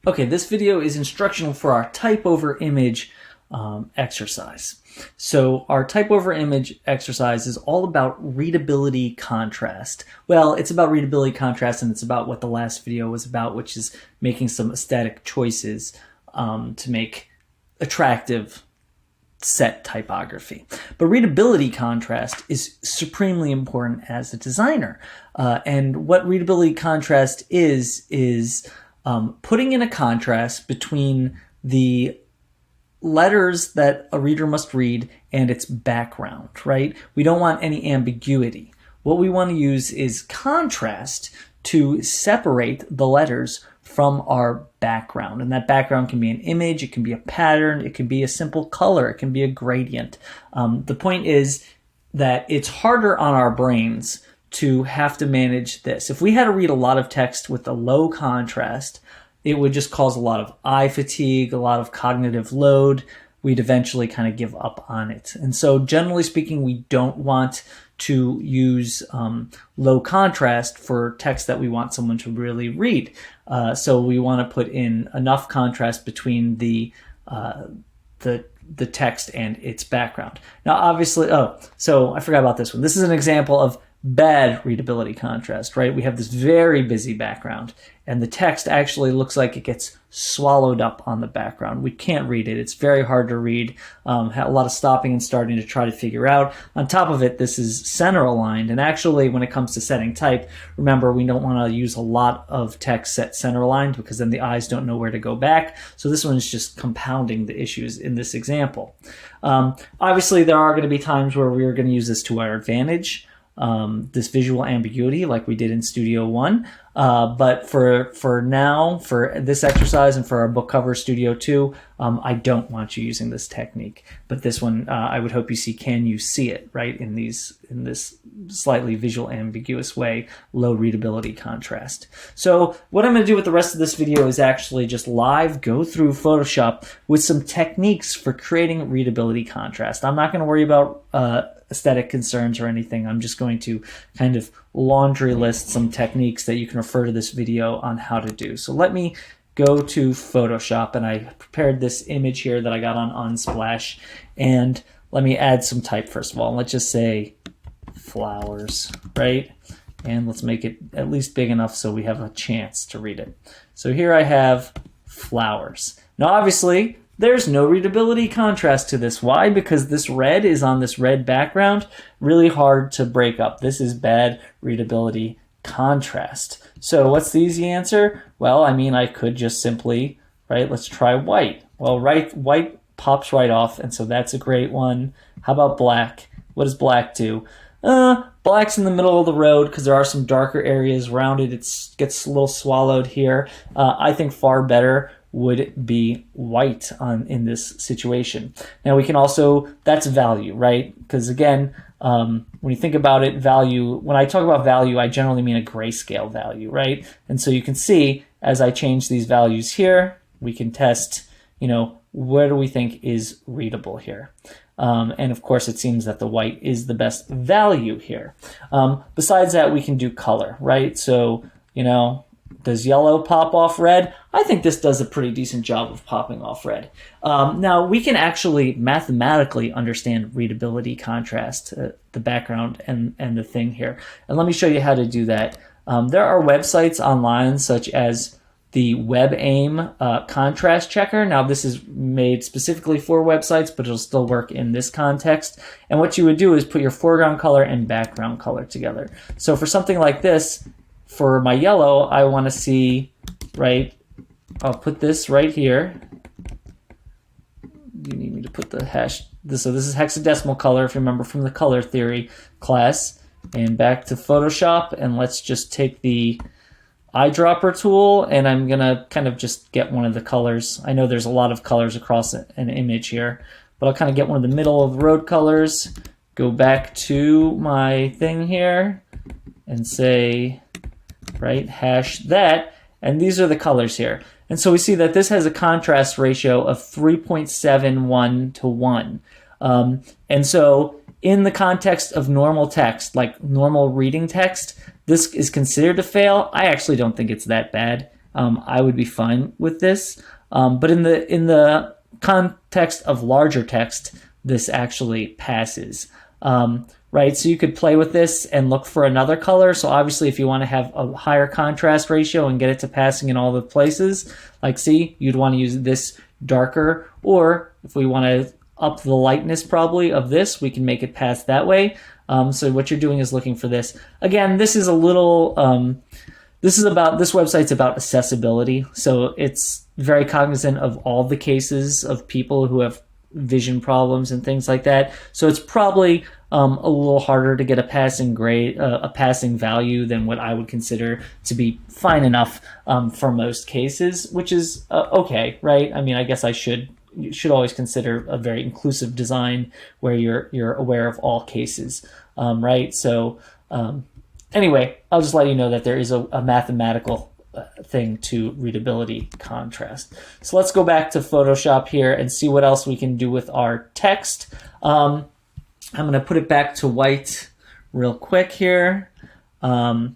Okay, this video is instructional for our type over image exercise. So our type over image exercise is all about readability contrast. Well, it's about readability contrast, and it's about what the last video was about, which is making some aesthetic choices to make attractive set typography. But readability contrast is supremely important as a designer. And what readability contrast is putting in a contrast between the letters that a reader must read and its background, right? We don't want any ambiguity. What we want to use is contrast to separate the letters from our background. And that background can be an image, it can be a pattern, it can be a simple color, it can be a gradient. The point is that it's harder on our brains to have to manage this. If we had to read a lot of text with a low contrast, it would just cause a lot of eye fatigue, a lot of cognitive load. We'd eventually kind of give up on it. And so generally speaking, we don't want to use low contrast for text that we want someone to really read. So we want to put in enough contrast between the text and its background. Now, obviously, so I forgot about this one. This is an example of bad readability contrast, right? We have this very busy background, and the text actually looks like it gets swallowed up on the background. We can't read it. It's very hard to read. A lot of stopping and starting to try to figure out. On top of it, this is center aligned, and actually when it comes to setting type, remember, we don't want to use a lot of text set center aligned because then the eyes don't know where to go back. So this one is just compounding the issues in this example. Obviously, there are going to be times where we're going to use this to our advantage. This visual ambiguity like we did in Studio One. But for now, for this exercise and for our book cover Studio 2, I don't want you using this technique. But this one, I would hope you see, can you see it, right, in this slightly visual ambiguous way, low readability contrast. So what I'm going to do with the rest of this video is actually just live go through Photoshop with some techniques for creating readability contrast. I'm not going to worry about aesthetic concerns or anything. I'm just going to kind of laundry list some techniques that you can refer to this video on how to do. So let me go to Photoshop, and I prepared this image here that I got on Unsplash, and let me add some type first of all. Let's just say flowers, right? And let's make it at least big enough so we have a chance to read it. So here I have flowers. Now obviously there's no readability contrast to this. Why? Because this red is on this red background, really hard to break up. This is bad readability contrast. So what's the easy answer? Well, I mean, I could just simply, right, let's try white. Well, white pops right off, and so that's a great one. How about black? What does black do? Black's in the middle of the road because there are some darker areas around it. It gets a little swallowed here. I think far better would be white in this situation. Now we can also, that's value, right? Because again, when you think about it, value, when I talk about value, I generally mean a grayscale value, right? And so you can see as I change these values here, we can test, where do we think is readable here? And of course, it seems that the white is the best value here. Besides that, we can do color, right? So, does yellow pop off red? I think this does a pretty decent job of popping off red. Now, we can actually mathematically understand readability contrast, the background and the thing here. And let me show you how to do that. There are websites online such as the WebAIM contrast checker. Now, this is made specifically for websites, but it'll still work in this context. And what you would do is put your foreground color and background color together. So for something like this, for my yellow, I want to see, right, I'll put this right here. You need me to put the hash, so this is hexadecimal color, if you remember from the color theory class. And back to Photoshop, and let's just take the eyedropper tool, and I'm going to kind of just get one of the colors. I know there's a lot of colors across an image here, but I'll kind of get one of the middle of the road colors, go back to my thing here, and say, right, hash that, and these are the colors here. And so we see that this has a contrast ratio of 3.71 to 1. And so in the context of normal text, like normal reading text, this is considered a fail. I actually don't think it's that bad. I would be fine with this. But in the context of larger text, this actually passes. Right, so you could play with this and look for another color. So obviously if you want to have a higher contrast ratio and get it to passing in all the places, like see, you'd want to use this darker, or if we want to up the lightness probably of this, we can make it pass that way. So what you're doing is looking for this. Again, this is a little, this website's about accessibility. So it's very cognizant of all the cases of people who have vision problems and things like that. So it's probably a little harder to get a passing grade, a passing value than what I would consider to be fine enough for most cases, which is okay, right? I mean, I guess you should always consider a very inclusive design where you're aware of all cases, right? So anyway, I'll just let you know that there is a mathematical thing to readability contrast. So let's go back to Photoshop here and see what else we can do with our text. I'm going to put it back to white real quick here. Well,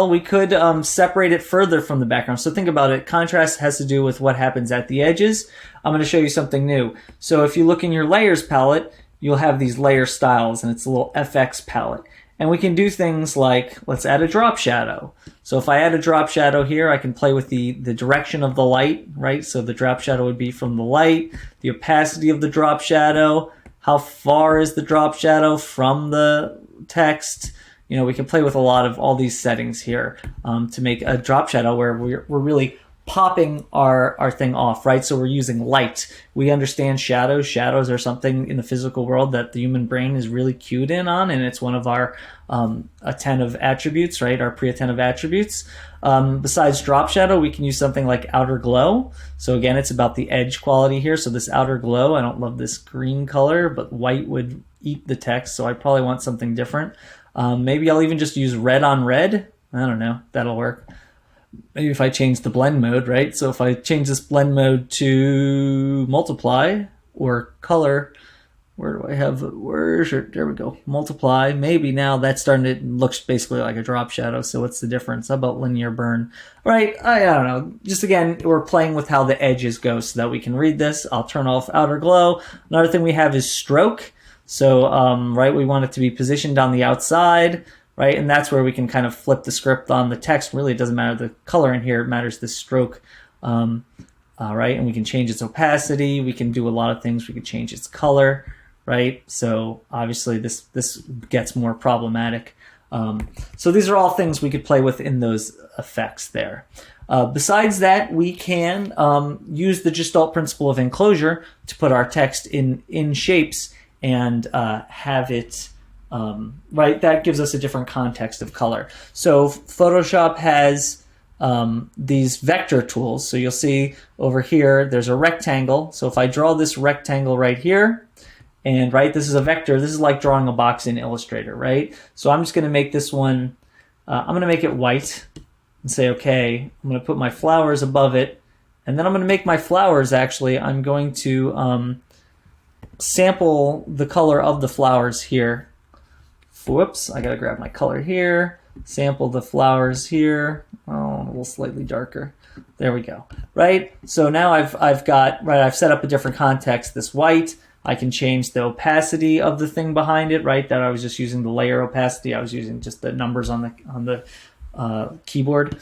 we could separate it further from the background. So think about it. Contrast has to do with what happens at the edges. I'm going to show you something new. So if you look in your layers palette, you'll have these layer styles, and it's a little FX palette. And we can do things like, let's add a drop shadow. So if I add a drop shadow here, I can play with the direction of the light, right? So the drop shadow would be from the light, the opacity of the drop shadow, how far is the drop shadow from the text. You know, we can play with a lot of all these settings here to make a drop shadow where we're really popping our thing off, right? So we're using light. We understand shadows. Shadows are something in the physical world that the human brain is really cued in on, and it's one of our attentive attributes, right? Our pre-attentive attributes. Besides drop shadow, we can use something like outer glow. So again, it's about the edge quality here. So this outer glow, I don't love this green color, but white would eat the text, so I probably want something different. Maybe I'll even just use red on red. I don't know, that'll work. Maybe if I change the blend mode, right? So if I change this blend mode to multiply or color, where do I have, there we go, multiply. Maybe now that's starting to, looks basically like a drop shadow. So what's the difference? How about linear burn? Right, I don't know. Just again, we're playing with how the edges go so that we can read this. I'll turn off outer glow. Another thing we have is stroke. So, right, we want it to be positioned on the outside. Right, and that's where we can kind of flip the script on the text. Really, it doesn't matter the color in here; it matters the stroke, right? And we can change its opacity. We can do a lot of things. We can change its color, right? So obviously, this gets more problematic. So these are all things we could play with in those effects there. Besides that, we can use the Gestalt principle of enclosure to put our text in shapes and have it. Right, that gives us a different context of color. So Photoshop has these vector tools. So you'll see over here, there's a rectangle. So if I draw this rectangle right here, and right, this is a vector. This is like drawing a box in Illustrator, right? So I'm just going to make this one, I'm going to make it white and say, okay, I'm going to put my flowers above it. And then I'm going to make my flowers, actually, I'm going to sample the color of the flowers here. Whoops, I gotta grab my color here, sample the flowers here, a little slightly darker. There we go, right? So now I've set up a different context, this white. I can change the opacity of the thing behind it, right? That I was just using the layer opacity. I was using just the numbers on the keyboard.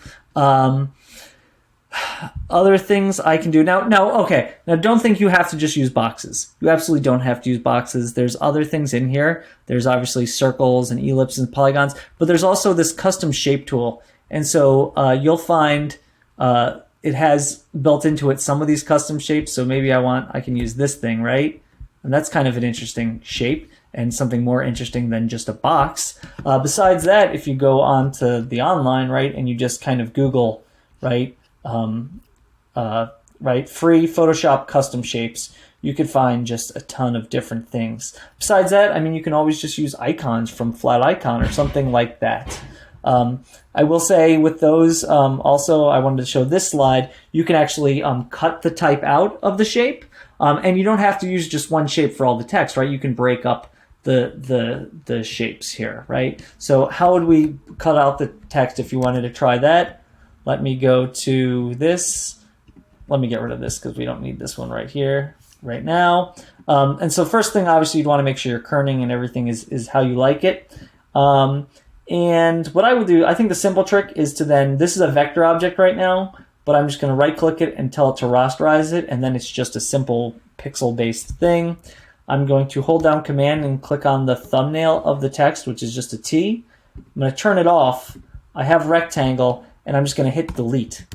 Other things I can do okay. Now don't think you have to just use boxes. You absolutely don't have to use boxes. There's other things in here. There's obviously circles and ellipses and polygons, but there's also this custom shape tool. And so you'll find it has built into it some of these custom shapes. So maybe I can use this thing, right? And that's kind of an interesting shape and something more interesting than just a box. Besides that, if you go on to the online, right, and you just kind of Google, right, free Photoshop custom shapes, you could find just a ton of different things. Besides that, I mean, you can always just use icons from Flat Icon or something like that. I will say with those, also, I wanted to show this slide, you can actually cut the type out of the shape, and you don't have to use just one shape for all the text, right? You can break up the shapes here, right? So how would we cut out the text if you wanted to try that? Let me go to this. Let me get rid of this because we don't need this one right here, right now. And so first thing, obviously, you'd want to make sure your kerning and everything is how you like it. And what I would do, I think the simple trick is to then, this is a vector object right now, but I'm just going to right-click it and tell it to rasterize it, and then it's just a simple pixel-based thing. I'm going to hold down Command and click on the thumbnail of the text, which is just a T. I'm going to turn it off. I have rectangle, and I'm just going to hit delete.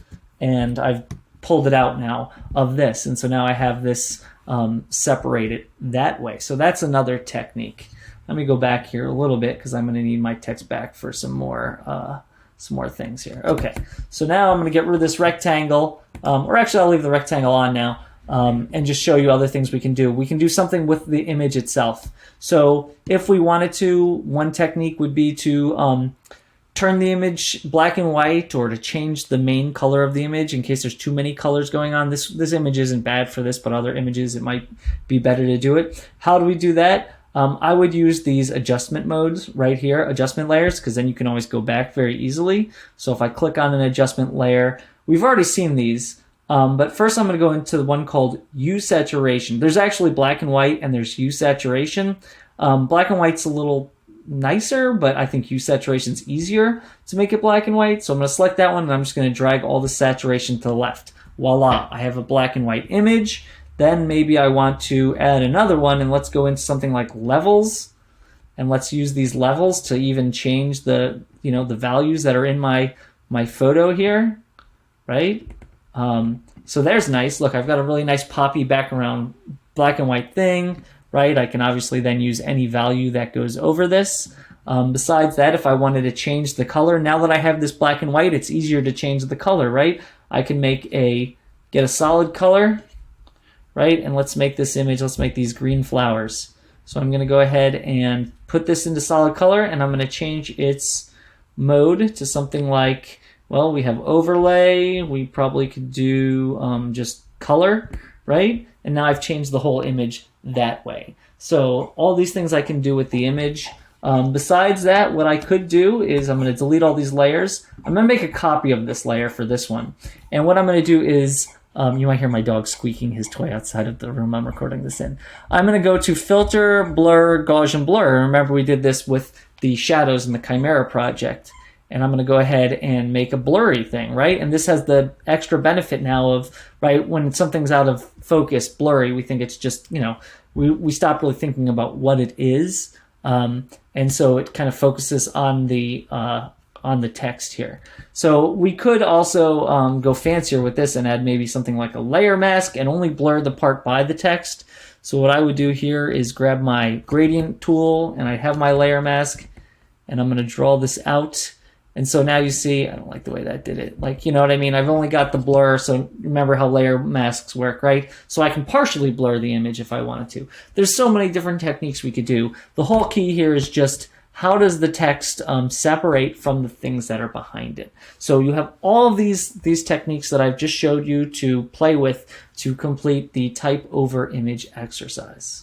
And I've pulled it out now of this, and so now I have this separated that way. So that's another technique. Let me go back here a little bit because I'm going to need my text back for some more things here. Okay, so now I'm going to get rid of this rectangle, or actually I'll leave the rectangle on now. And just show you other things we can do. We can do something with the image itself. So if we wanted to, one technique would be to turn the image black and white, or to change the main color of the image in case there's too many colors going on. This image isn't bad for this, but other images it might be better to do it. How do we do that? I would use these adjustment modes right here, adjustment layers, because then you can always go back very easily. So if I click on an adjustment layer, we've already seen these. But first I'm going to go into the one called Hue Saturation. There's actually black and white and there's Hue Saturation. Black and white's a little nicer, but I think Hue Saturation's easier to make it black and white. So I'm going to select that one and I'm just going to drag all the saturation to the left. Voila, I have a black and white image. Then maybe I want to add another one, and let's go into something like levels. And let's use these levels to even change the values that are in my photo here, right? So there's nice. Look, I've got a really nice poppy background black and white thing, right? I can obviously then use any value that goes over this. Besides that, if I wanted to change the color, now that I have this black and white, it's easier to change the color, right? I can get a solid color, right? And let's make this image, let's make these green flowers. So I'm going to go ahead and put this into solid color, and I'm going to change its mode to something like, well, we have overlay. We probably could do just color, right? And now I've changed the whole image that way. So all these things I can do with the image. Besides that, what I could do is I'm going to delete all these layers. I'm going to make a copy of this layer for this one. And what I'm going to do is, you might hear my dog squeaking his toy outside of the room I'm recording this in. I'm going to go to Filter, Blur, Gaussian Blur. Remember we did this with the shadows in the Chimera project. And I'm going to go ahead and make a blurry thing, right? And this has the extra benefit now of, right, when something's out of focus, blurry, we think it's just, we stop really thinking about what it is. And so it kind of focuses on the text here. So we could also go fancier with this and add maybe something like a layer mask and only blur the part by the text. So what I would do here is grab my gradient tool, and I have my layer mask, and I'm going to draw this out. And so now you see, I don't like the way that did it. Like, you know what I mean? I've only got the blur, so remember how layer masks work, right? So I can partially blur the image if I wanted to. There's so many different techniques we could do. The whole key here is just, how does the text separate from the things that are behind it? So you have all of these techniques that I've just showed you to play with to complete the type over image exercise.